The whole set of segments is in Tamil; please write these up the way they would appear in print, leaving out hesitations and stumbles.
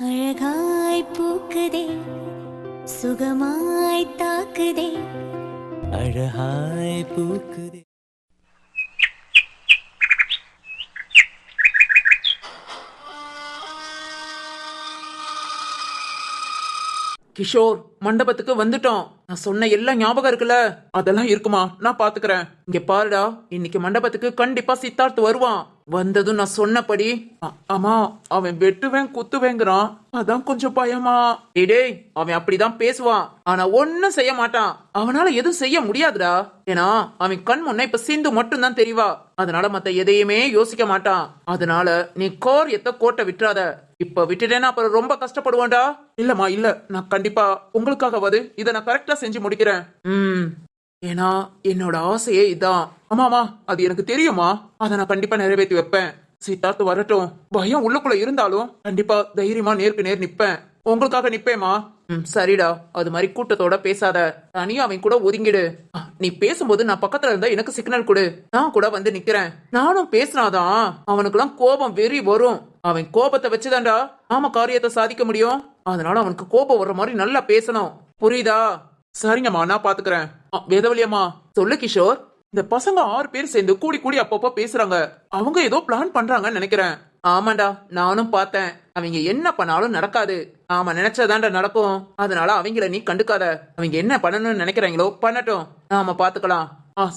அழகாய் பூக்குதே சுகமாய் தாக்குதே அழகாய் பூக்குதே. கிஷோர், மண்டபத்துக்கு வந்துட்டோம். நான் சொன்ன எல்லாம் ஞாபகம் இருக்குல்ல? அதெல்லாம் இருக்குமா, நான் பாத்துக்கிறேன். இங்க பாருடா, இன்னைக்கு மண்டபத்துக்கு கண்டிப்பா சித்தார்த் வருவான். வந்ததும் நான் சொன்னபடி ஆமா, அவன் வெட்டுவேன் குத்துவேங்கிறான். அதான் கொஞ்சம் பயமா. டேய், அவன் அப்படிதான் பேசுவான், ஆனா ஒன்னும் செய்ய மாட்டான். அவனால எதுவும் செய்ய முடியாதுடா. ஏன்னா அவன் கண் முன்ன இப்ப சிந்து மட்டும் தான் தெரியவா. அதனால மத்த எதையுமே யோசிக்க மாட்டான். அதனால நீ கோரியத்தை கோட்டை விட்டுறாத. இப்ப விட்டுட்டேன்னா அப்புறம் ரொம்ப கஷ்டப்படுவான்டா. இல்லம்மா, இல்ல, நான் கண்டிப்பா உங்களுக்காகவது இதை நான் கரெக்டா செஞ்சு முடிக்கிறேன். ஏன்னா என்னோட ஆசையே இதான். ஆமாமா, அது எனக்கு தெரியுமா. அதை நான் கண்டிப்பா நிறைவேற்றி வைப்பேன். சித்தார்த்து வரட்டும். பயம் உள்ளுக்குள்ள இருந்தாலும் கண்டிப்பா தைரியமா நேருக்கு நேர் நிப்பேன். உங்களுக்காக நிப்பேமா. சரிடா, அது மாதிரி கூட்டத்தோட பேசாத. தனியா அவன் கூட ஒதுங்கிடு. நீ பேசும்போது நான் பக்கத்துல இருந்தா எனக்கு சிக்னல் கொடு. நான் கூட வந்து நிக்கிறேன். நானும் பேசினாதான் அவனுக்குலாம் கோபம் வெறி வரும். அவன் கோபத்தை வச்சுதான்டா நாம காரியத்தை சாதிக்க முடியும். அதனால அவனுக்கு கோபம் வர்ற மாதிரி நல்லா பேசணும். புரியுதா? சரிங்கம்மா, நான் பாத்துக்கிறேன். வேதவழியம்மா, சொல்லு கிஷோர். இந்த பசங்க 6 பேர் சேர்ந்து கூடி கூடி அப்பப்போ பேசுறாங்க. அவங்க ஏதோ பிளான் பண்றாங்கன்னு நினைக்கிறேன். ஆமாண்டா, நானும் பார்த்தேன். அவங்க என்ன பண்ணாலும் நடக்காது. ஆமா, நினைச்சதாண்டா நடக்கும். அதனால அவங்கள நீ கண்டுக்காத. அவங்க என்ன பண்ணணும்னு நினைக்கிறாங்களோ பண்ணட்டும், நாம பாத்துக்கலாம்.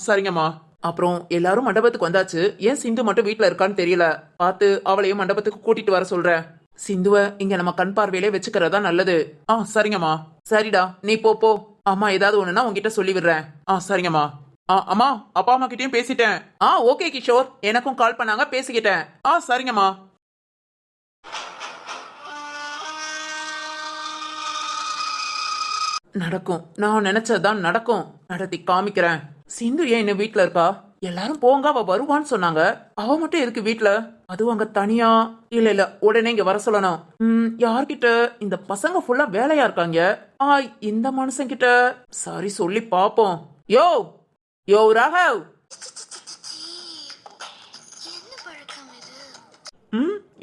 சரிங்கம்மா. அப்புறம் எல்லாரும் மண்டபத்துக்கு வந்தாச்சு. ஏன் சிந்து மட்டும் வீட்டுல இருக்கான்னு தெரியல. பார்த்து அவளையும் மண்டபத்துக்கு கூட்டிட்டு வர சொல்றேன். சிந்துவ இங்க நம்ம கண் பார்வையிலே வச்சுக்கிறதா நல்லது. சரிங்கம்மா. சரிடா, நீ போ. அம்மா ஏதாவது ஒண்ணுன்னா உங்ககிட்ட சொல்லி விடுறேன். சரிங்கம்மா. அம்மா, அப்பா அம்மா கிட்டயும் பேசிட்டேன். ஓகே கிஷோர், எனக்கும் கால் பண்ணாங்க, பேசிக்கிட்டேன். சரிங்கம்மா. நடக்கும், நான் நினைச்சதுதான் நடக்கும். நடத்தி காமிக்கிறேன். சிந்து ஏன் இன்னும் வீட்டுல இருக்கா? எல்லாரும் போங்க, அவ வருவான்னு சொன்னாங்க. அவ மட்டும் இருக்கு வீட்டுல. அதுவும் அங்க தனியா. இல்ல, உடனே இங்க வர சொல்லணும். யார்கிட்ட? இந்த பசங்க ஃபுல்லா வேலையா இருக்காங்க. இந்த மனுஷன் கிட்ட. சரி, சொல்லி பாப்போம். யோ ராகவ்.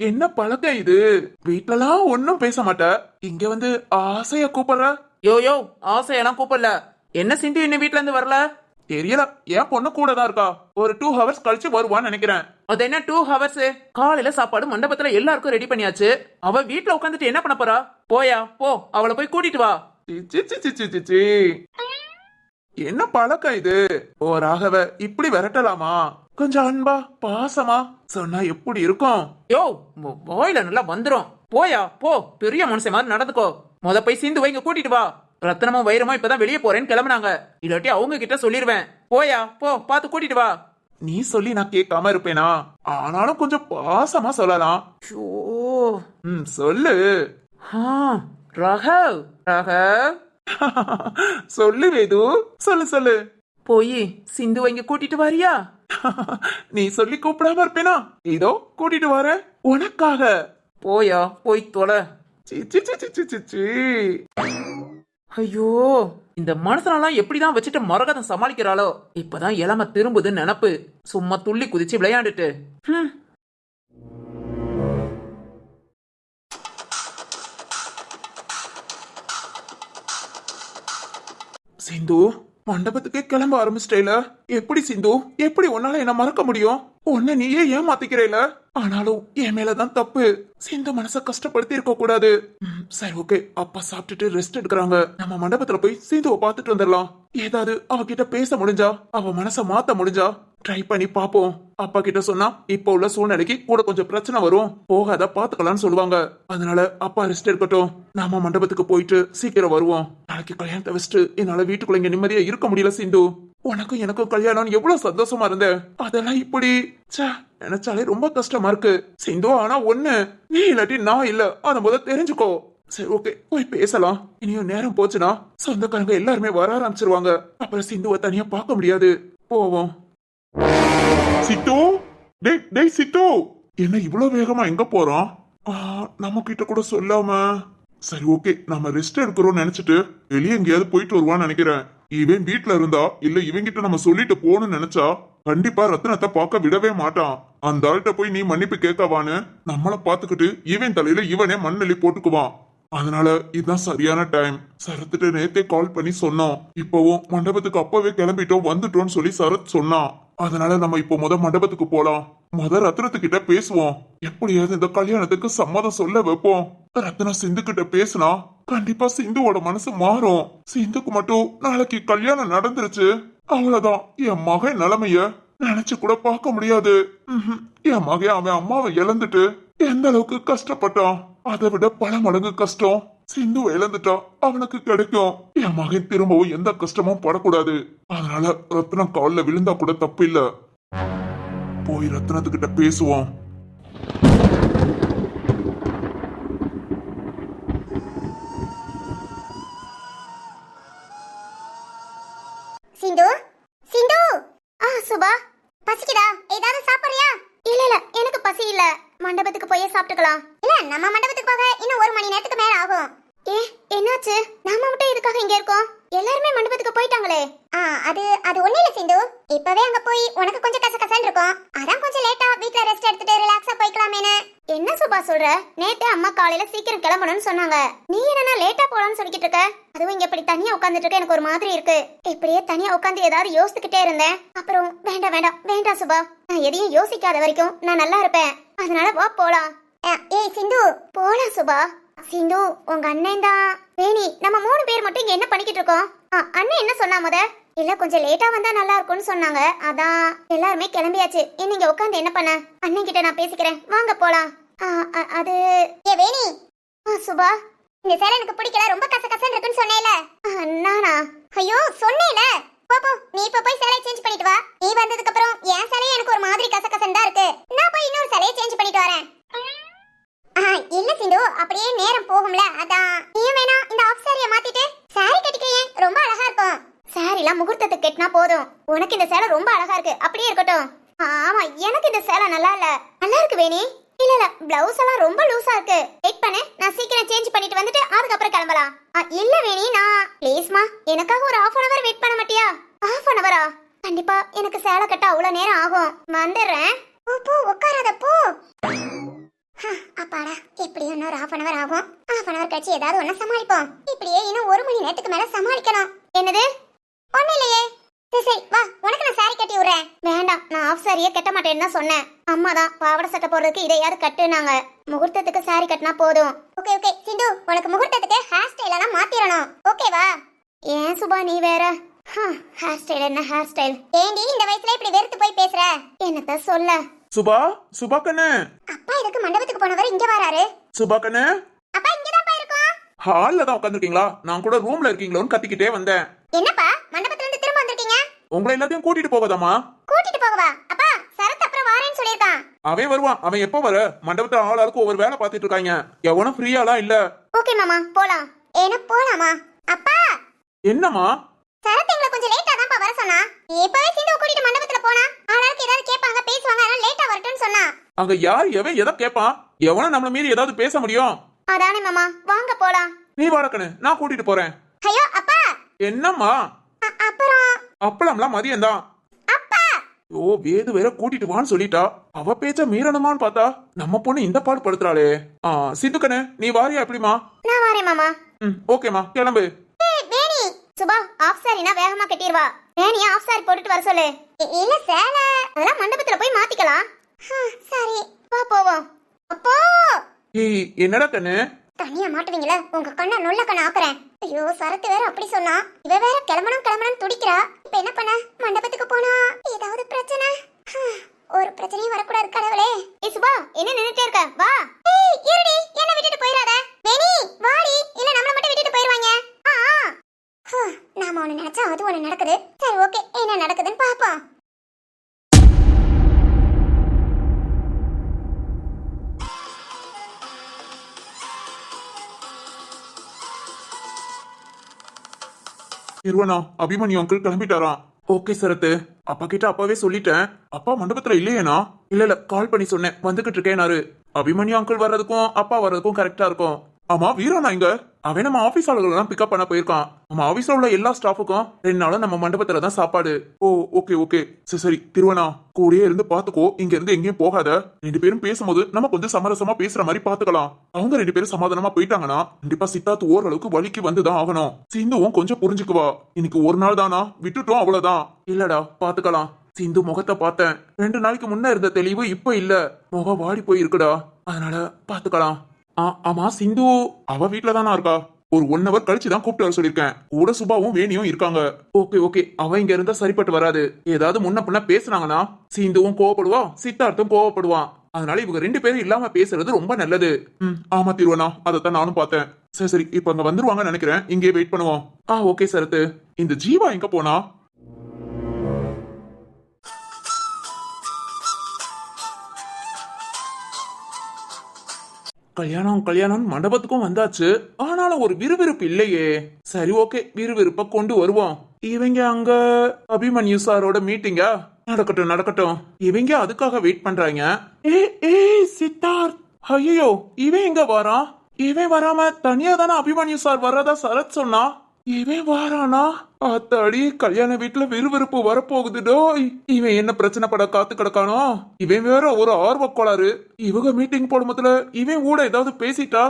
என்ன பழக்கம் இது? வீட்டுலலாம் ஒன்னும் பேச மாட்ட, இங்க வந்து ஆசையா கூப்பிடுற. யோ, ஆசையெல்லாம் கூப்பிடல. என்ன சிந்து இன்னும் வீட்டுல இருந்து வரல? தெரியல, என் பொண்ணு கூட தான் இருக்கா. ஒரு 2 ஹவர்ஸ் கழிச்சு வருவான்னு நினைக்கிறேன். அது என்ன 2 ஹவர்ஸ்? காலையில சாப்பாடு மண்டபத்துல எல்லாருக்கும் ரெடி பண்ணியாச்சு. அவ வீட்டுல உட்காந்துட்டு என்ன பண்ண போறா? போ, அவளை போய் கூட்டிட்டு வா. என்ன பழக்கம் இது? ராகவ இப்படி விரட்டலாமா? கொஞ்சம் அன்பா பாசமா சொன்னா எப்படி இருக்கும்? வாயில நல்லா வந்துரும். போ, பெரிய மனுஷன் மாதிரி நடந்துக்கோ. போய் சிந்து வைங்க கூட்டிட்டு வா. ரத்னமும் வைரமா இப்பதான் வெளியே போறேன்னு கிளம்புனாங்க. இல்லாட்டி அவங்க கிட்ட சொல்லிருவேன். போ, பாத்து கூட்டிட்டு வா. நீ சொல்லி நான் கேட்காம இருப்பேனா? ஆனாலும் கொஞ்சம் பாசமா சொல்லலாம். சொல்லு. ராகவ். சொல்லு வேது, சொல்லு. போய் சிந்து இங்க கூட்டிட்டு வாரியா? நீ சொல்லி கூப்பிடாம இருப்பேனா? இதோ கூட்டிட்டு வர உனக்காக. போய் தொலை. ஐயோ, இந்த மனுஷனெல்லாம் எப்படிதான் வச்சுட்டு மரகதம் சமாளிக்கிறாளோ? இப்பதான் இளம திரும்புதுன்னு நினப்பு. சும்மா துள்ளி குதிச்சு விளையாண்டுட்டு. சிந்து, மண்டபத்துக்கு கிளம்ப ஆரம்பிச்சிட்டேல. எப்படி சிந்து, எப்படி உன்னால என்ன மறக்க முடியும்? உன்ன நீயே ஏமாத்திக்கிறேல. ஆனாலும் என் மேலதான் தப்பு. சிந்து மனச கஷ்டப்படுத்தி இருக்க கூடாது. சரி, ஓகே. அப்பா சாப்பிட்டுட்டு ரெஸ்ட் எடுக்கிறாங்க. நம்ம மண்டபத்துல போய் சிந்துவை பாத்துட்டு வந்துடலாம். ஏதாவது அவகிட்ட பேச முடிஞ்சா, அவ மனச மாத்த முடிஞ்சா ட்ரை பண்ணி பாப்போம். அப்பா கிட்ட சொன்னா இப்ப உள்ள சூழ்நிலைக்கு கூட கொஞ்சம் பிரச்சனை வரும். போகாத, பாத்துக்கலாம்னு சொல்லுவாங்க. அதனால அப்பா ரெஸ்ட் எடுக்கட்டும். நாம மண்டபத்துக்கு போயிட்டு சீக்கிரம் வருவோம். நாளைக்கு கல்யாணத்தை வச்சுட்டு என்னால வீட்டுக்குள்ள இங்க நிம்மதியா இருக்க முடியல சிந்து. உனக்கும் எனக்கும் கல்யாணம் எவ்வளவு சந்தோஷமா இருந்த, அதெல்லாம் இப்படி நினைச்சாலே ரொம்ப கஷ்டமா இருக்கு சிந்து. ஆனா ஒண்ணு, நீ இல்லாட்டி நான் இல்ல, அத முதல்ல தெரிஞ்சுக்கோ. சரி, ஓகே, போய் பேசலாம். இனியும் நேரம் போச்சுன்னா சொந்தக்காரங்க எல்லாருமே வர ஆரம்பிச்சிருவாங்க. அப்புறம் சிந்துவை தனியா பார்க்க முடியாது. போவோம். சிட்டு, டேய் சிட்டு, என்ன இவ்வளவு வேகமா எங்க போறோம்? நம்ம கிட்ட கூட சொல்லாம. சரி, ஓகே, நம்ம ரெஸ்ட் எடுக்கிறோம் நினைச்சிட்டு வெளியே எங்கேயாவது போயிட்டு வருவான்னு நினைக்கிறேன். இவன் வீட்டுல இருந்தா இல்ல இவங்கிட்ட நம்ம சொல்லிட்டு போகணும்னு நினைச்சா கண்டிப்பா ரத்னத்தை பார்க்க விடவே மாட்டான். அந்த ஆள்கிட்ட போய் நீ மன்னிப்பு கேட்கவான்னு நம்மள பாத்துக்கிட்டு இவன் தலையில இவனே மண்ணெளி போட்டுக்குவான். அதனால இதுதான் சரியான டைம். சரத்துட்டு நேத்தே கால் பண்ணி சொன்னோம். இப்பவும் மண்டபத்துக்கு அப்பவே கிளம்பிட்டோம் வந்துட்டோம்னு சொல்லி சரத் சொன்னான். அதனால நம்ம இப்போ மண்டபத்துக்கு போலாம். ரத்னத்துக்கிட்ட பேசுவோம். எப்படியாவது இந்த கல்யாணத்துக்கு சம்மதம் சொல்ல வைப்போம். ரத்னம் சிந்து கிட்ட பேசினா கண்டிப்பா சிந்துவோட மனசு மாறும். சிந்துக்கு மட்டும் நாளைக்கு கல்யாணம் நடந்துருச்சு, அவ்வளவுதான். என் மகன் நிலைமைய நினைச்சு கூட பார்க்க முடியாது. என் மகன் அவன் அம்மாவை இழந்துட்டு எந்த அளவுக்கு கஷ்டப்பட்டான், அதை விட பல மடங்கு கஷ்டம் சிந்து இழந்துட்டா அவனுக்கு கிடைக்கும். என் மகன் திரும்பவும் எந்த கஷ்டமும் படக்கூடாது. அதனால ரத்னம் கால்ல விழுந்தா கூட தப்பு இல்ல. போய் ரத்னத்துக்கிட்ட பேசுவோம். சிந்து சிந்து சுபா, பசிக்குதா? ஏதாவது சாப்பிடுறியா? இல்ல எனக்கு பசி இல்ல. மண்டபத்துக்கு போய் சாப்பிட்டுக்கலாம். இல்ல நம்ம மண்டபத்துக்கு போக இன்னும் 1 மணி நேரத்துக்கு மேல ஆகும். என்னாச்சு? நாம மட்டும் இதுக்காக இங்க இருக்கோம்? எல்லாருமே மண்டபத்துக்கு போயிட்டாங்களே. அது ஒண்ணு இல்ல சிந்து. இப்பவே அங்க போய் உனக்கு கொஞ்சம் கசகசன்னு இருக்கும். அதான் கொஞ்சம் லேட்டா வீட்ல ரெஸ்ட் எடுத்துட்டு ரிலாக்ஸா போய்க்கலாமேன்னு. என்ன சுபா சொல்ற? நேத்தே அம்மா காலையில சீக்கிரம் கிளம்பணும்னு சொன்னாங்க. நீ என்னன்னா லேட்டா போலான்னு சொல்லிக்கிட்டு இருக்க? அதுவும் இங்க இப்படி தனியா உட்கார்ந்துட்டு இருக்க எனக்கு ஒரு மாதிரி இருக்கு. இப்படியே தனியா உட்கார்ந்து ஏதாவது யோசிச்சுக்கிட்டே இருந்தேன். அப்புறம் வேண்டாம் சுபா. நான் எதையும் யோசிக்காத வரைக்கும் நான் நல்லா இருப்பேன். அதனால வா போலாம். ஏய் சிந்து, போலாம் சுபா. சிந்து, உங்க அண்ணன் தான் வேணி. நம்ம 3 பேர் மட்டும் இங்க என்ன பண்ணிக்கிட்டு இருக்கோம்? அண்ணன் என்ன சொன்னா முத? இல்ல கொஞ்சம் லேட்டா வந்தா நல்லா இருக்கும்னு சொன்னாங்க. அதான் எல்லாருமே கிளம்பியாச்சு. நீங்க உட்காந்து என்ன பண்ண? அண்ணன் கிட்ட நான் பேசிக்கிறேன், வாங்க போலாம். அது வேணி. சுபா, இந்த சேலை எனக்கு பிடிக்கல, ரொம்ப கசகசன்னு இருக்குன்னு சொன்னேல. நானா? ஐயோ சொன்னேல. போ நீ இப்ப போய் சேலையை சேஞ்ச் பண்ணிட்டு வா. நீ வந்ததுக்கு அப்புறம் என் சேலையே எனக்கு ஒரு மாதிரி கசகசன்னு தான் இருக்கு. நான் போய் இன்னொரு சேலையை சேஞ்ச் பண்ணிட்டு வரேன். இல்ல சிந்து, அப்படியே நேரம் போகும்ல, அதான். நீ வேணா இந்த ஆஃப் சாரியை மாத்திட்டு சாரி கட்டிக்கிறேன், ரொம்ப அழகா இருக்கும். சாரிலாம் முகூர்த்தத்துக்கு கட்டினா போதும். உனக்கு இந்த சேலை ரொம்ப அழகா இருக்கு, அப்படியே இருக்கட்டும். ஆமா, எனக்கு இந்த சேலை நல்லா இல்ல. நல்லா இருக்கு வேணி. இல்ல பிளவுஸ் எல்லாம் ரொம்ப லூசா இருக்கு. வெயிட் பண்ணு, நான் சீக்கிரம் சேஞ்ச் பண்ணிட்டு வந்துட்டு அதுக்கப்புறம் கிளம்பலாம். இல்ல வேணி, நான் ப்ளீஸ்மா எனக்காக ஒரு 1/2 hour வெயிட் பண்ண மாட்டியா? 1/2 hour? கண்டிப்பா எனக்கு சேலை கட்ட அவ்வளவு நேரம் ஆகும். வந்துடுறேன். போ உட்காராத போ. அப்பாடா, எப்படியும் இன்னொரு 1/2 hour ஆகும். 1/2 hour கழிச்சு ஏதாவது ஒண்ணு சமாளிப்போம். இப்படியே இன்னும் 1 மணி நேரத்துக்கு மேல சமாளிக்கணும். என்னது? ஒண்ணு இல்லையே. சரி வா, உனக்கு நான் சாரி கட்டி விடுறேன். வேண்டாம், நான் ஆஃப் சாரியே கட்ட மாட்டேன்னு தான் சொன்னேன். அம்மா தான் பாவாடை சட்டை போடுறதுக்கு இதையாவது கட்டுனாங்க. முகூர்த்தத்துக்கு சாரி கட்டினா போதும். ஓகே சிந்து, உனக்கு முகூர்த்தத்துக்கு ஹேர் ஸ்டைல் எல்லாம் மாத்திரணும், ஓகேவா? ஏன் சுபா நீ வேற? ஹேர் ஸ்டைல் என்ன ஹேர் ஸ்டைல்? ஏண்டி இந்த வயசுல இப்படி வெறுத்து போய் பேசுற? என்னத்த சொல்ல? சுபா கண்ணு. அப்பா இதுக்கு மண்டபத்துக்கு போனவர் இங்க வராரு. சுபா கண்ணு, அப்பா இங்கதான் இருக்கோம். ஹால்ல தான் உட்காந்துருக்கீங்களா? நான் கூட ரூம்ல இருக்கீங்களோன்னு கத்திக்கிட்டே வந்தேன். என்னப்பா மண்டபத்துல இருந்து திரும்ப வந்திருக்கீங்க? உங்களை எல்லாத்தையும் கூட்டிட்டு போவதாமா? கூட்டிட்டு போகவா? அப்பா சரத் அப்புறம் வாரேன்னு சொல்லிருக்கான். அவன் வருவான். அவன் எப்போ வர? மண்டபத்துல ஆளாளுக்கு ஒவ்வொரு வேலை பார்த்துட்டு இருக்காங்க. எவனும் ஃப்ரீயாலாம் இல்ல. ஓகே மாமா, போலாம். ஏன்னா போலாமா? அப்பா என்னம்மா? சரத் எங்களை கொஞ்சம் லேட்டா தான் வர சொன்னா. இப்பவே சிந்து கூட்டிட்டு மண்டபத்துல போனா ஆளாளுக்கு ஏதாவது கேட்பாங்க, பேசுவாங்க, அதனால லேட்டா வரட்டும்னு சொன்னா. அங்க யார் எவன் எதை கேட்பான்? எவனும் நம்மள மீறி ஏதாவது பேச முடியும்? அதானே மாமா, வாங்க போலாம். நீ வாடக்கணு, நான் கூட்டிட்டு போறேன். ஐயோ அப்பா. என்னம்மா? அப்புறம் அப்பளம்லாம் மதியம் தான். அப்பா ஓ, வேது வேற கூட்டிட்டு வான்னு சொல்லிட்டா. அவ பேச்ச மீறணுமான்னு பார்த்தா நம்ம பொண்ணு இந்த பாடு படுத்துறாளே. சிந்துக்கண்ணு, நீ வாரியா? எப்படிமா? நான் வாரேன் மாமா. ஓகேமா, கிளம்பு. வேணி, சுபா ஆஃப் சாரினா வேகமா கட்டிடுவா. வேணியா ஆஃப் சாரி போட்டுட்டு வர சொல்லு. இல்ல சேலை அதெல்லாம் மண்டபத்துல போய் மாத்திக்கலாம். சரி வா போவோம். அப்போ ஏய், என்னடா கண்ணு? தனியா மாட்டுவீங்களா? உங்க கண்ணை நொல்ல கண்ணை ஆக்குறேன். ஐயோ சரத்து வேற அப்படி சொன்னா. இவ வேற கிளம்பணும் துடிக்கிறா. இப்ப என்ன பண்ண? மண்டபத்துக்கு போனா ஏதாவது பிரச்சனை? ஒரு பிரச்சனையும் வரக்கூடாது கடவுளே. ஏய் சுபா, என்ன நின்னுட்டே இருக்க? வா. ஏய் இருடி, என்ன விட்டுட்டு போயிராத. வேணி வாடி, இல்ல நம்மள மட்டும் விட்டுட்டு போயிடுவாங்க. நாம ஒண்ணு நினைச்சா அது ஒண்ணு நடக்குது. சரி ஓகே, என்ன நடக்குதுன்னு பாப்போம். இருவனா, அபிமன்யு அங்கிள் கிளம்பிட்டாராம். ஓகே சரத்து, அப்பா கிட்ட அப்பாவே சொல்லிட்டேன். அப்பா மண்டபத்துல இல்லையேனா? இல்ல கால் பண்ணி சொன்னேன், வந்துகிட்டு இருக்கேனாரு. அபிமன்யு அங்கிள் வர்றதுக்கும் அப்பா வர்றதுக்கும் கரெக்டா இருக்கும். ஆமா, வீரானா இங்க? அவன் நம்ம ஆபீஸ் ஆளுகளெல்லாம் பிக்கப் பண்ண போயிருக்கான். நம்ம ஆபீஸ்ல உள்ள எல்லா ஸ்டாஃபுக்கும் 2 நாளும் நம்ம மண்டபத்துல தான் சாப்பாடு. ஓ ஓகே ஓகே சரி சரி திருவனா கூடயே இருந்து பாத்துக்கோ, இங்க இருந்து எங்கேயும் போகாத. 2 பேரும் பேசும்போது நம்ம கொஞ்சம் சமரசமா பேசுற மாதிரி பாத்துக்கலாம். அவங்க 2 பேரும் சமாதானமா போயிட்டாங்கன்னா கண்டிப்பா சித்தார்த் ஓரளவுக்கு வலிக்கு வந்துதான் ஆகணும். சிந்துவும் கொஞ்சம் புரிஞ்சுக்குவா. இன்னைக்கு ஒரு நாள் தானா, விட்டுட்டோம் அவ்வளவுதான். இல்லடா பாத்துக்கலாம். சிந்து முகத்தை பார்த்தேன். 2 நாளைக்கு முன்ன இருந்த தெளிவு இப்ப இல்ல. முகம் வாடி போய் இருக்குடா. அதனால பாத்துக்கலாம். ஆமா சிந்து அவ வீட்டுல தானா இருக்கா? ஒரு 1 hour கழிச்சு தான் கூப்பிட்டு வர சொல்லிருக்கேன். கூட சுபாவும் வேணியும் இருக்காங்க. ஓகே ஓகே அவ இங்க இருந்தா சரிப்பட்டு வராது. ஏதாவது முன்ன பின்ன பேசுனாங்கன்னா சிந்துவும் கோவப்படுவா, சித்தார்த்தும் கோவப்படுவான். அதனால இவங்க 2 பேரும் இல்லாம பேசுறது ரொம்ப நல்லது. ஆமா திருவண்ணா, அதைத்தான் நானும் பார்த்தேன். சரி சரி இப்ப அங்க வந்துருவாங்கன்னு நினைக்கிறேன். இங்கே வெயிட் பண்ணுவோம். ஓகே சரத்து. இந்த ஜீவா எங்க போனா? கல்யாணம் மண்டபத்துக்கும் வந்தாச்சு. ஆனாலும் ஒரு விறுவிறுப்பு இல்லையே. சரி ஓகே விறுவிறுப்ப கொண்டு வருவோம். இவங்க அங்க அபிமன்யு சாரோட மீட்டிங்கா? நடக்கட்டும் நடக்கட்டும். இவங்க அதுக்காக வெயிட் பண்றாங்க. ஏய் சித்தார்த், ஐயோ இவன் எங்க வரான்? இவன் வராம தனியா தானே அபிமன்யு சார் வர்றதா சரத் சொன்னா. இவன் வாரானா? அத்தாடி கல்யாண வீட்டுல விறுவிறுப்பு வரப்போகுதுடோ. இவன் என்ன பிரச்சனை பட காத்து கிடக்கானோ? இவன் வேற ஒரு ஆர்வ கோளாறு. இவங்க மீட்டிங் போடும்போதுல இவன் கூட ஏதாவது பேசிட்டா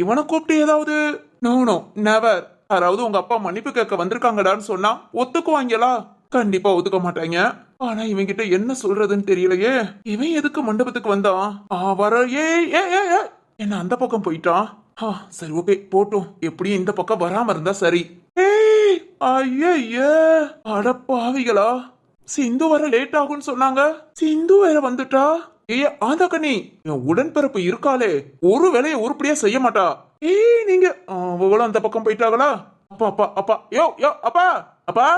இவனை கூப்பிட்டு ஏதாவது நோ நெவர். யாராவது உங்க அப்பா மன்னிப்பு கேட்க வந்திருக்காங்கடான்னு சொன்னா ஒத்துக்குவாங்களா? கண்டிப்பா ஒத்துக்க மாட்டாங்க. ஆனா இவங்கிட்ட என்ன சொல்றதுன்னு தெரியலையே. இவன் எதுக்கு மண்டபத்துக்கு வந்தான்? வர என்ன அந்த பக்கம் போயிட்டான். சரி ஓகே போட்டும். எப்படியும் இந்த பக்கம் வராம இருந்தா சரி. ஐயே அடப்பாவிகளா, சிந்து வர லேட் ஆகும்னு சொன்னாங்க. சிந்து வேற வந்துட்டா. ஆந்தக்கண்ணி என் உடன்பிறப்பு இருக்காளே, ஒரு வேலையை உருப்படியா செய்ய மாட்டா. நீங்க அவங்களும் அந்த பக்கம் போயிட்டாங்களா? அப்பா அப்பா அப்பா யோ அப்பா அப்பா.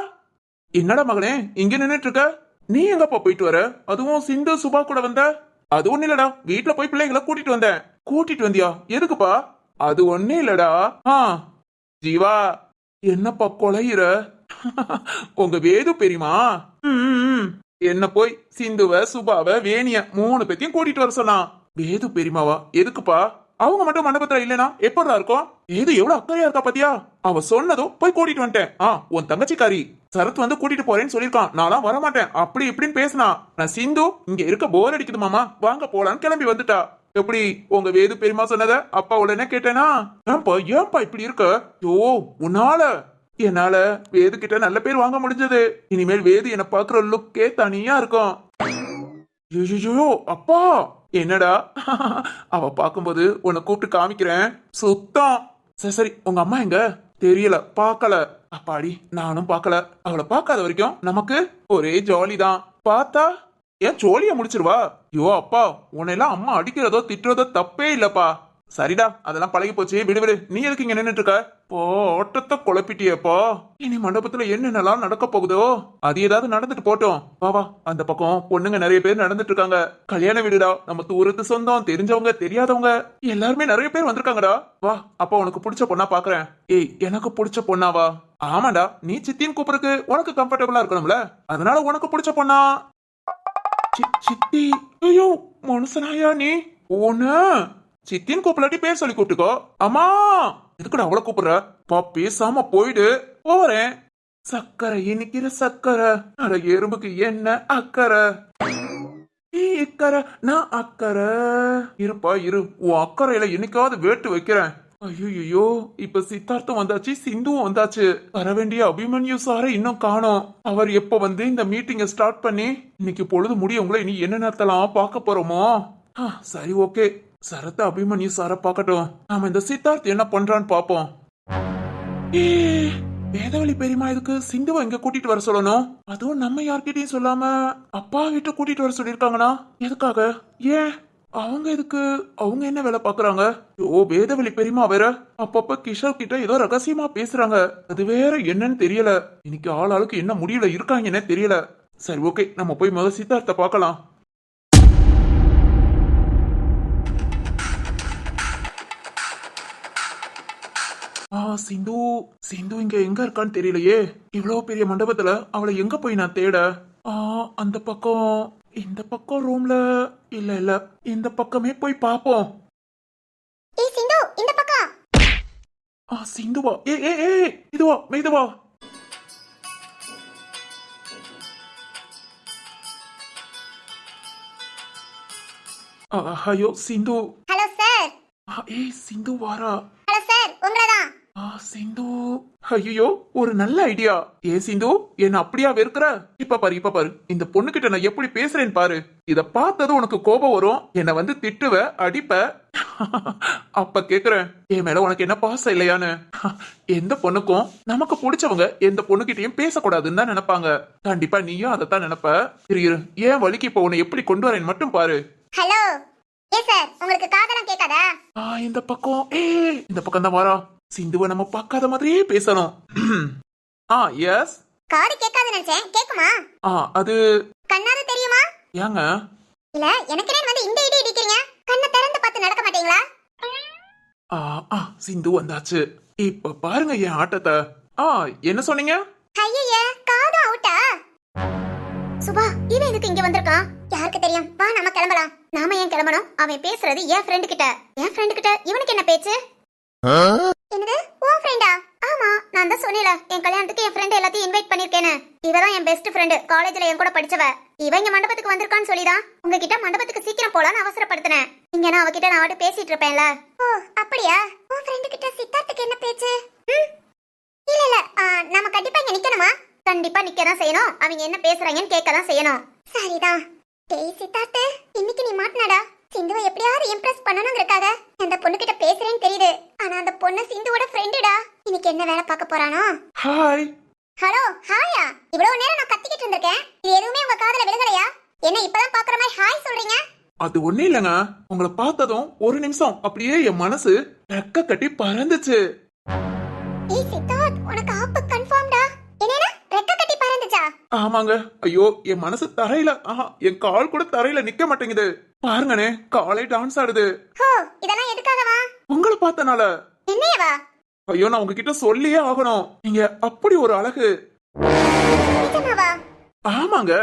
என்னடா மகனே இங்க நின்னுட்டு இருக்க? நீ எங்கப்பா போயிட்டு வர? அதுவும் சிந்து சுபா கூட வந்த? அது ஒண்ணு இல்லடா, வீட்டுல போய் பிள்ளைகளை கூட்டிட்டு வந்தேன். கூட்டிட்டு வந்தியா? எதுக்குப்பா? அது ஒண்ணே இல்லடா. ஜீவா என்னப்பா கொலையிற? உங்க வேது பெரியமா என்ன போய் சிந்துவ சுபாவ வேணிய 3 பேத்தையும் கூட்டிட்டு வர சொன்னா. வேது பெரியமாவா? எதுக்குப்பா? அவங்க மட்டும் மண்டபத்துல இல்லனா எப்படா இருக்கும்? ஏது எவ்வளவு அக்கறையா இருக்கா பாத்தியா? அவ சொன்னதும் போய் கூட்டிட்டு வந்துட்டேன். உன் தங்கச்சிக்காரி சரத் வந்து கூட்டிட்டு போறேன்னு சொல்லிருக்கான். நான்லாம் வரமாட்டேன் அப்படி இப்படின்னு பேசினா. நான் சிந்து இங்க இருக்க போர் அடிக்குது மாமா, வாங்க போலான்னு கிளம்பி வந்துட்டா. எப்படி உங்க வேது பெரியமா சொன்னத அப்பா உடனே கேட்டேனா? ஏன்பா இப்படி இருக்க? உன்னால என்னால வேது கிட்ட நல்ல பேர் வாங்க முடிஞ்சது. இனிமேல் வேது என்ன பாக்குற லுக்கே தனியா இருக்கும். அப்பா என்னடா? அவ பாக்கும்போது உன்னை கூப்பிட்டு காமிக்கிறேன். சுத்தம். சரி உங்க அம்மா எங்க? தெரியல, பாக்கல. அப்பாடி நானும் பாக்கல. அவளை பாக்காத வரைக்கும் நமக்கு ஒரே ஜாலி தான். பார்த்தா ஏன் ஜோலிய முடிச்சிருவா? அப்பா உன்னையெல்லாம் அம்மா அடிக்கிறதோ திட்டுறதோ தப்பே இல்லப்பா. சரிடா அதெல்லாம் பழகி போச்சு, விடு. நீ எதுக்கு இங்க நின்னுட்டு இருக்க? ஓட்டத்தை குழப்பிட்டியப்பா. இனி மண்டபத்துல என்னென்னலாம் நடக்க போகுதோ அது ஏதாவது நடந்துட்டு போட்டோம். வா அந்த பக்கம் பொண்ணுங்க நிறைய பேர் நடந்துட்டு இருக்காங்க. கல்யாண வீடுடா, நம்ம தூரத்து சொந்தம், தெரிஞ்சவங்க தெரியாதவங்க எல்லாருமே நிறைய பேர் வந்திருக்காங்கடா. வா அப்பா உனக்கு பிடிச்ச பொண்ணா பாக்குறேன். எனக்கு பிடிச்ச பொண்ணாவா? ஆமாடா, நீ சித்தின்னு கூப்பிடுறதுக்கு உனக்கு கம்ஃபர்டபுளா இருக்கணும்ல, அதனால உனக்கு பிடிச்ச பொண்ணா? சித்தி? ஐயோ மனுஷனாயா நீ? ஓன சித்தின் கூப்பிடாட்டி பேர் சொல்லி கூப்பிட்டுக்கோ. அம்மா எதுக்குடா அவளை கூப்பிடுற? பேசாம போயிடு. போறேன். சக்கரை இனிக்கிற சக்கரை, அட எறும்புக்கு என்ன அக்கறை? இக்கரை நான் அக்கறை. இருப்பா இரு, உன் அக்கறையில என்னைக்காவது வேட்டு வைக்கிறேன். ஐயோ இப்ப சித்தார்த்தம் வந்தாச்சு, சிந்துவும் வந்தாச்சு. வர வேண்டிய அபிமன்யு சாரை இன்னும் காணோம். அவர் எப்ப வந்து இந்த மீட்டிங்க ஸ்டார்ட் பண்ணி இன்னைக்கு பொழுது முடியவங்கள இனி என்ன நேரத்தெல்லாம் பார்க்க போறோமோ? சரி ஓகே, சரத்த அபிமன்யு சார பாக்கட்டும். நாம இந்த சித்தார்த் என்ன பண்றான்னு பாப்போம். வேதவழி பெரியமா இதுக்கு சிந்துவை இங்க கூட்டிட்டு வர சொல்லணும்? அதுவும் நம்ம யார்கிட்டயும் சொல்லாம அப்பா வீட்டை கூட்டிட்டு வர சொல்லிருக்காங்கன்னா எதுக்காக? ஏன் அவங்க எதுக்கு? அவங்க என்ன வேலை பாக்குறாங்க? வேதவழி பெரியமா வேற அப்பப்ப கிஷோர் கிட்ட ஏதோ ரகசியமா பேசுறாங்க. அது வேற என்னன்னு தெரியல. இன்னைக்கு ஆளாளுக்கு என்ன முடியல இருக்காங்கன்னு தெரியல. சரி ஓகே, நம்ம போய் முதல் சித்தார்த்த பாக்கலாம். சிந்து இங்க எங்க இருக்கான்னு தெரியலையே. இவ்வளவு பெரிய மண்டபத்துல அவளை எங்க போய் நான் தேட? அந்த பக்கம், இந்த பக்கம் ரூம்ல இல்ல, இந்த பக்கமே போய் பாப்போம். சிந்துவா ஏ இதுவா மெதுவா. ஐயோ சிந்து. Hello sir. சிந்து வாரா. ஹலோ சார், உங்களதான். சிந்து. ஐயோ ஒரு நல்ல ஐடியா. சிந்து என்ன அப்படியா வெறுக்கிற? இப்ப பாரு இந்த பொண்ணு கிட்ட நான் எப்படி பேசுறேன்னு பாரு. இத பார்த்ததும் உனக்கு கோபம் வரும், என்ன வந்து திட்டுவ, அடிப்ப. அப்ப கேக்குறேன் என் மேல உனக்கு என்ன பாசம் இல்லையான்னு. எந்த பொண்ணுக்கும் நமக்கு பிடிச்சவங்க எந்த பொண்ணுகிட்டயும் பேசக்கூடாதுன்னு தான் நினைப்பாங்க. கண்டிப்பா நீயும் அதைத்தான் நினைப்ப. இரு ஏன் வலிக்கு இப்ப உன்னை எப்படி கொண்டு வரேன்னு மட்டும் பாரு. ஹலோ சார், உங்களுக்கு காதெல்லாம் கேட்காதா? இந்த பக்கம் இந்த பக்கம் தான் வரா. சிந்துவை நம்ம பார்க்காத மாதிரியே பேசணும். எஸ். காது கேட்காதுன்னு நினைச்சேன், கேக்குமா? அது கண்ணாது தெரியுமா? ஏங்க இல்ல எனக்கு வந்து இந்த இடி இடிக்கிறீங்க, கண்ணை திறந்து பார்த்து நடக்க மாட்டீங்களா? சிந்து வந்தாச்சு. இப்ப பாருங்க என் ஆட்டத்தை. என்ன சொன்னீங்க? ஐயே, காது அவுட்டா? சுபா, இவன் எதுக்கு இங்க வந்திருக்கான்? யாருக்கு தெரியும்? வா நம்ம கிளம்பலாம். நாம ஏன் கிளம்பணும்? அவன் பேசுறது என் ஃப்ரெண்டு கிட்ட. இவனுக்கு என்ன பேச்சு? என்னது, உன் ஃப்ரெண்டா? ஆமா, நான் தான் சொன்னேல என் கல்யாணத்துக்கு என் ஃப்ரெண்ட் எல்லாத்தையும் இன்வைட் பண்ணிருக்கேன்னு. இவதான் என் பெஸ்ட் ஃப்ரெண்டு, காலேஜ்ல என் கூட படிச்சவ. இவன் இங்க மண்டபத்துக்கு வந்திருக்கான்னு சொல்லிதான் உங்ககிட்ட மண்டபத்துக்கு சீக்கிரம் போலான்னு அவசரப்படுத்தினேன். இங்க நான் அவகிட்ட நான் பேசிட்டு இருப்பேன்ல. ஓ அப்படியா? உன் ஃப்ரெண்டு கிட்ட சித்தார்த்துக்கு என்ன பேச்சு? இல்ல நாம கண்டிப்பா இங்க நிக்கணுமா? கண்டிப்பா நிக்கதான் செய்யணும். அவங்க என்ன பேசுறாங்கன்னு கேட்கதான் செய்யணும். சரிதான். டேய் சித்தார்த்து, இன்னைக்கு நீ மாட்டினடா. சிந்துவை எப்படியாவது இம்ப்ரெஸ் பண்ணணுங்கிறதுக்காக அந்த பொண்ணு கிட்ட பேசுறேன்னு தெரியுது. ஆனா அந்த பொண்ணு சிந்துவோட ஃப்ரெண்டுடா. இன்னைக்கு என்ன வேலை பார்க்க போறானோ? ஹாய். ஹலோ, ஹாயா? இவ்வளவு நேரம் நான் கத்திக்கிட்டு இருந்திருக்கேன், இது எதுவுமே உங்க காதுல விழுகலையா? என்ன இப்பதான் பாக்குற மாதிரி ஹாய் சொல்றீங்க? அது ஒண்ணு இல்லங்க, உங்களை பார்த்ததும் ஒரு நிமிஷம் அப்படியே என் மனசு ரெக்க கட்டி பறந்துச்சு. ஏய் சித்தார்த், உனக்கு ஆப்பு கன்ஃபார்ம்டா? என்னன்னா ரெக்க கட்டி பறந்துச்சா? ஆமாங்க. ஐயோ என் மனசு தரையில, என் கால் கூட தரையில நிக்க மாட்டேங்குது. பாருங்கனே, காலே டான்ஸ் ஆடுது. இதெல்லாம் எதுக்காகவா? உங்களை பார்த்தனால. என்னையவா? ஐயோ நான் உங்ககிட்ட சொல்லியே ஆகணும். நீங்க அப்படி ஒரு அழகு. நிஜமாவா? ஆமாங்க,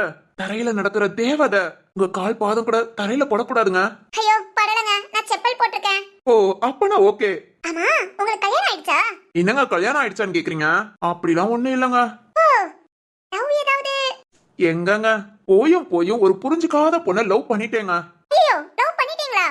தரையில நடக்கிற தேவதை. உங்க கால் பாதம் கூட தரையில போடக்கூடாதுங்க. ஐயோ பரலங்க, நான் செப்பல் போட்டிருக்கேன். ஓ அப்பனா ஓகே. ஆமா, உங்களுக்கு கல்யாணம் ஆயிடுச்சா? என்னங்க கல்யாணம் ஆயிடுச்சான்னு கேக்குறீங்க? அப்படிலாம் ஒண்ணும் இல்லங்க. லவ் ஏதாவது? எங்கங்க, போயும் ஒரு புரிஞ்சுக்காத பொண்ண லவ் பண்ணிட்டேங்க. ஐயோ, லவ் பண்ணிட்டீங்களா?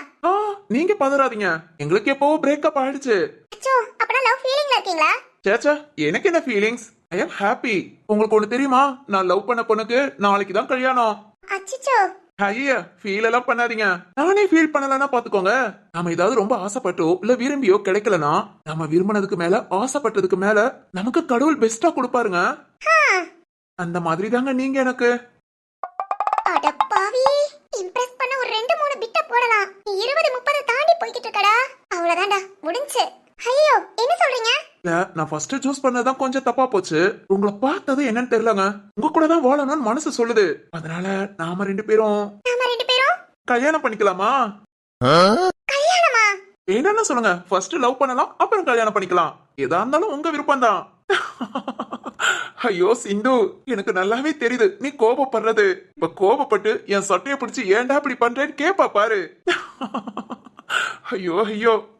நீங்க பதறாதீங்க, எங்களுக்கு எப்போ பிரேக்கப் ஆயிடுச்சு. அச்சோ, அப்பனா லவ் ஃபீலிங்ல இருக்கீங்களா? சேச்சா, எனக்கு என்ன ஃபீலிங்ஸ்? I am happy. உங்களுக்கு ஒண்ணு தெரியுமா? நான் லவ் பண்ண பொண்ணுக்கு நாளைக்கு தான் கல்யாணம். அச்சச்சோ. ஐயா, ஃபீல் எல்லாம் பண்ணாதீங்க. நானே ஃபீல் பண்ணலன்னா பாத்துக்கோங்க. நாம ஏதாவது ரொம்ப ஆசைப்பட்டோ இல்ல விரும்பியோ கிடைக்கலனா, நம்ம விரும்பினதுக்கு மேல ஆசைப்பட்டதுக்கு மேல நமக்கு கடவுள் பெஸ்டா கொடுப்பாருங்க. அந்த மாதிரி தாங்க நீங்க எனக்கு. அட பாவி, இம்ப்ரெஸ் பண்ண ஒரு 2-3 பிட்ட போடலாம். நீ 20-30 தாண்டி போய்கிட்டு இருக்கடா. அவ்வளவுதான்டா, முடிஞ்சு. ஐயோ, என்ன சொல்றீங்க? நான் ஃபர்ஸ்ட் சூஸ் பண்ணதான் கொஞ்சம் தப்பா போச்சு. உங்களை பார்த்தது என்னன்னு தெரியலங்க, உங்க கூட தான் வாழணும்னு மனசு சொல்லுது. அதனால நாம ரெண்டு பேரும் கல்யாணம் பண்ணிக்கலாமா? கல்யாணமா? என்னன்னு சொல்லுங்க. ஃபர்ஸ்ட் லவ் பண்ணலாம், அப்புறம் கல்யாணம் பண்ணிக்கலாம். எதா இருந்தாலும் உங்க விருப்பம் தான். ஐயோ சிந்து, எனக்கு நல்லாவே தெரியுது நீ கோபப்படுறது. இப்ப கோபப்பட்டு என் சட்டையை பிடிச்சு ஏன்டா இப்படி பண்றேன்னு கேப்பா பாரு. ஐயோ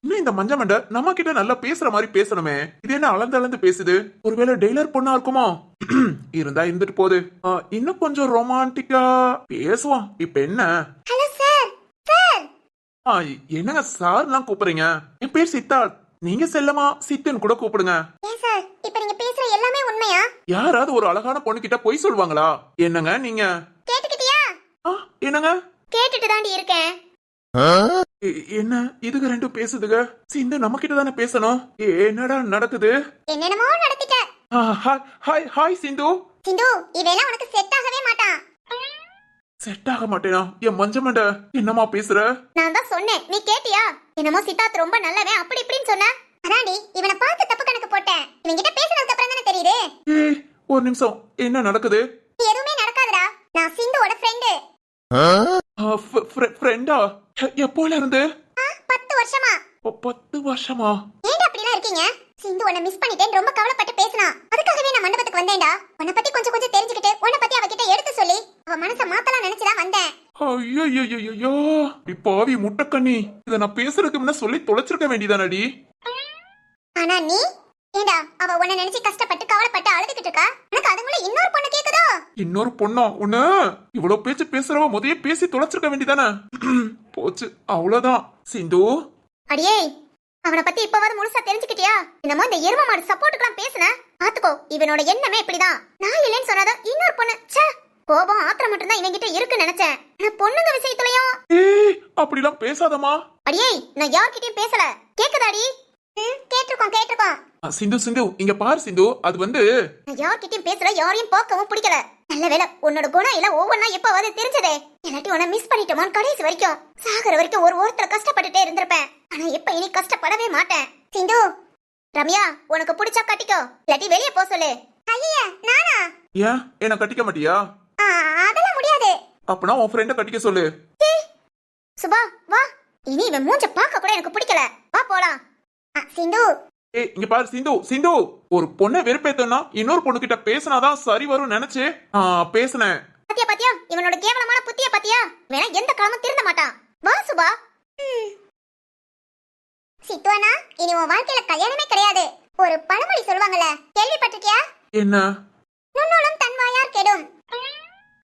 இன்னும் இந்த மஞ்ச மண்டை நம்ம கிட்ட நல்லா பேசுற மாதிரி பேசணுமே. இது என்ன அளந்து பேசுது? ஒருவேளை டெய்லர் பொண்ணா இருக்குமோ? இருந்தா இருந்துட்டு போகுது. இன்னும் கொஞ்சம் ரொமான்டிக்கா பேசுவோம். இப்ப என்ன? Hello sir. என்னங்க சார்லாம் கூப்பிடுறீங்க? என் பேர் சித்தார்த். நீங்க செல்லமா சித்துன்னு கூட கூப்பிடுங்க. ஏன் சார், இப்ப நீங்க பேசுற எல்லாமே உண்மையா? யாராவது ஒரு அழகான பொண்ணு கிட்ட பொய் சொல்லுவாங்களா? என்னங்க நீங்க கேட்டுக்கிட்டியா? என்னங்க? கேட்டுட்டு தாண்டி இருக்கேன். என்ன இதுக்கு ரெண்டும் பேசுதுங்க? சிந்து நம்ம கிட்ட தானே பேசணும். என்னடா நடக்குது? என்னென்னமோ நடத்திட்ட. ஹாய் சிந்து. சிந்து, இதெல்லாம் உனக்கு செட் ஆகவே மாட்டான். செட் ஆக மாட்டேனா? என் மஞ்ச மண்ட என்னமா பேசுற? நான் தான் சொன்னேன், நீ கேட்டியா? என்னமோ சித்தார்த் ரொம்ப நல்லவன் அப்படி இப்படின்னு சொன்ன. அதான்டி இவனை பார்த்து தப்பு கணக்கு போட்டேன். இவன் கிட்ட பேசுனதுக்கு அப்புறம் தானே தெரியுது. ஒரு நிமிஷம், என்ன நடக்குது? எதுவுமே நடக்காதுடா. நான் சிந்துவோட ஃப்ரெண்டு. ஃப்ரெண்டா? எப்போல இருந்து? 10 வருஷமா. 10 வருஷமா? ஏன்டா அப்படிலாம் இருக்கீங்க? சிந்து உன்னை மிஸ் பண்ணிட்டேன்னு ரொம்ப கவலைப்பட்டு பேசினா. அதுக்காகவே நான் மண்டபத்துக்கு வந்தேன்டா. உன்னை பத்தி கொஞ்சம் தெரிஞ்சுக்கிட்டு உன்னை பத்தி அவகிட்ட எடுத்து சொல்லி அவ மனசை மாத்தலாம் நினைச்சுதான் வந்தேன். ஐயோ பாவி முட்டைக்கண்ணி, இத நான் பேசுறதுக்கு முன்ன சொல்லி தொலைச்சிருக்க வேண்டியதானடி. ஆனா நீ ஏண்டா அவ உன்னை நினைச்சு கஷ்டப்பட்டு கவலைப்பட்டு அழுதுகிட்டு இருக்கா, எனக்கு அதுக்குள்ள இன்னொரு பொண்ணு கேக்குதோ? இன்னொரு பொண்ணா உன்ன? இவ்வளவு பேச்சு பேசுறவ முதைய பேசி தொலைச்சிருக்க வேண்டியதானே? போச்சு, அவ்வளவுதான். சிந்து, அடியே, அவனை பத்தி இப்பவாது முழுசா தெரிஞ்சுக்கிட்டியா? என்னமோ இந்த எரும மாடு சப்போர்ட்டுக்கெல்லாம் பேசுன, பாத்துக்கோ இவனோட எண்ணமே இப்படிதான். நான் இல்லைன்னு சொன்னாதான் இன்னொரு பொண்ணு. ச்சே, கோபம் ஆத்திரம் மட்டும் தான் இவங்கிட்ட இருக்குன்னு நினைச்சேன். ஆனா பொண்ணுங்க விஷயத்துலயும் அப்படிலாம் பேசாதமா. அடியே, நான் யார்கிட்டயும் பேசல. கேக்குதாடி? கேட்டிருக்கோம் கேட்டிருக்கோம். சிந்து சிந்து, இங்க பாரு சிந்து, அது வந்து நான் யார்கிட்டயும் பேசல, யாரையும் பார்க்கவும் பிடிக்கல. நல்ல வேளை உன்னோட குணம் எல்லாம் ஒவ்வொன்னா எப்பவாது தெரிஞ்சதே. இல்லாட்டி உன்னை மிஸ் பண்ணிட்டோமான்னு கடைசி வரைக்கும் சாகர வரைக்கும் ஒருத்தர் கஷ்டப்பட்டுட்டே இருந்திருப்பேன். ஆனா இப்ப இனி கஷ்டப்படவே மாட்டேன். சிந்து, ரம்யா உனக்கு பிடிச்சா கட்டிக்கோ, இல்லாட்டி வெளியே போ சொல்லு. ஐயா நானா? ஏன் என்ன கட்டிக்க மாட்டியா? அதெல்லாம் முடியாது. அப்பனா உன் ஃப்ரெண்ட கட்டிக்க சொல்லு. சுபா வா, இனி இவன் மூஞ்ச பார்க்க கூட எனக்கு பிடிக்கல. வா போலாம். சிந்து, இங்க பாரு சிந்து, சிந்து, ஒரு பொண்ணை வெறுப்பேத்தனா இன்னொரு பொண்ணு கிட்ட பேசினாதான் சரி வரும் நினைச்சு பேசினேன். பாத்தியா பாத்தியா இவனோட கேவலமான புத்திய பாத்தியா? வேணா எந்த காலமும் திருந்த மாட்டான். வா சுபா. சித்துவனா, இனி உன் வாழ்க்கையில கல்யாணமே கிடையாது. ஒரு பழமொழி சொல்லுவாங்கல்ல, கேள்விப்பட்டிருக்கியா? என்ன? நுண்ணுளும் தன் வாயார் கெடும்.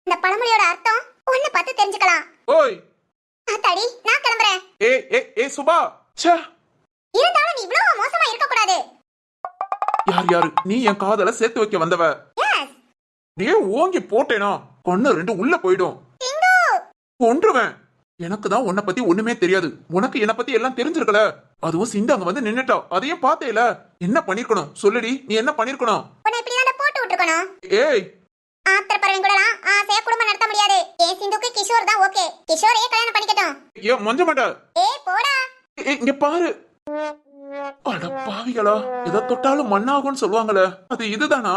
இந்த பழமொழியோட அர்த்தம் ஒண்ணு பார்த்து தெரிஞ்சுக்கலாம். ஓய் ஆத்தாடி, நான் கிளம்புறேன். ஏ சுபா, ச்சே. இருந்தாலும் நீ இவ்வளவு மோசமா இருக்க கூடாது. யாரு நீ என் காதல சேர்த்து வைக்க வந்தவ? எஸ். நீ ஓங்கி போட்டேனா கொன்னு ரெண்டு உள்ள போயிடும். சிந்து, கொன்றுவேன். எனக்கு தான் உன்னை பத்தி ஒண்ணுமே தெரியாது, உனக்கு என்ன பத்தி எல்லாம் தெரிஞ்சிருக்கல. அதுவும் சிந்து அங்க வந்து நின்னுட்டா, அதையும் பார்த்தேல. என்ன பண்ணிருக்கணும் சொல்லுடி, நீ என்ன பண்ணிருக்கணும்? உன்னை இப்படி தான் போட்டு விட்டுருக்கணும். ஏய், ஆத்திரப்பறவங்க கூடலாம் ஆசையா குடும்பம் நடத்த முடியாது. சிந்துக்கு கிஷோர் தான் ஓகே. கிஷோரே கல்யாணம் பண்ணிக்கட்டும். ஏன் மஞ்ச மாட்டா? போடா. இங்க பாரு. அட பாவிகளா, எதை தொட்டாலும் மண்ணாகும்னு சொல்லுவாங்களே, அது இதுதானா?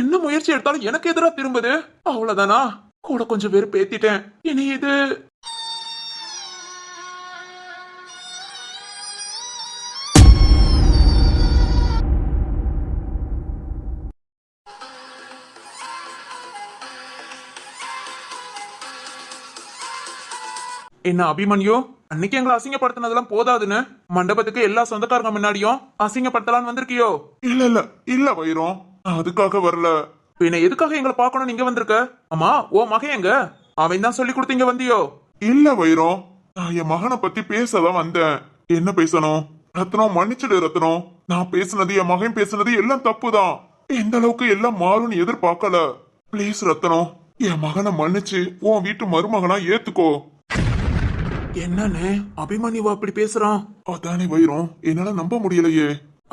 என்ன முயற்சி எடுத்தாலும் எனக்கு எதிரா திரும்புது. அவ்வளவுதானா? கூட கொஞ்சம் வெறுப்பு ஏத்திட்டேன். இனி இது என்ன அபிமன்யு, அன்னைக்கு எங்களை அசிங்கப்படுத்தினதெல்லாம் போதாதுன்னு மண்டபத்துக்கு எல்லா சொந்தக்காரங்க முன்னாடியும் அசிங்கப்படுத்தலான்னு வந்திருக்கியோ? இல்ல வைரம், நான் அதுக்காக வரல. பின்ன எதுக்காக எங்களை பார்க்கணும் நீங்க வந்திருக்க? அம்மா, ஓ மகன் எங்க? அவன் தான் சொல்லி கொடுத்தீங்க வந்தியோ? இல்ல வைரம், நான் என் மகனை பத்தி பேசதான் வந்தேன். என்ன பேசணும்? ரத்னம், மன்னிச்சிடு ரத்னம். நான் பேசுனது, என் மகன் பேசுனது எல்லாம் தப்புதான். எந்த அளவுக்கு எல்லாம் மாறும்னு எதிர்பார்க்கல. ப்ளீஸ் ரத்னம், என் மகனை மன்னிச்சு உன் வீட்டு மருமகனா ஏத்துக்கோ. என்னன்னு அபிமன்யுவா அப்படி பேசுறான்? அதானே வைரம், என்னால நம்ப முடியலையே.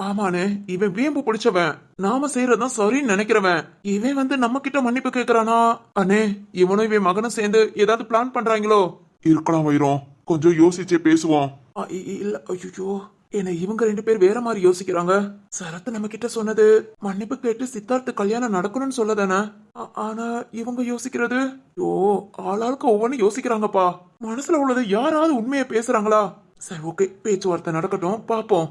ஆமாண்ணே, இவன் வீம்பு பிடிச்சவன், நாம செய்யறதுதான் சரின்னு நினைக்கிறவன். இவன் வந்து நம்ம கிட்ட மன்னிப்பு கேக்குறானா? அண்ணே, இவனும் இவன் மகனும் சேர்ந்து ஏதாவது பிளான் பண்றாங்களோ? இருக்கலாம் வைரம், கொஞ்சம் யோசிச்சே பேசுவோம். இல்ல, ஐயோ, என்ன இவங்க ரெண்டு பேர் வேற மாதிரி யோசிக்கிறாங்க. சரத் நம்ம கிட்ட சொன்னது மன்னிப்பு கேட்டு சித்தார்த்து கல்யாணம் நடக்கணும்னு சொல்லதானே. ஆனா இவங்க யோசிக்கிறது, ஆளாளுக்கு ஒவ்வொன்னு யோசிக்கிறாங்கப்பா. மனசுல உள்ளது யாராவது உண்மையை பேசுறாங்களா? சரி, ஓகே, பேச்சுவார்த்தை நடக்கட்டும், பாப்போம்.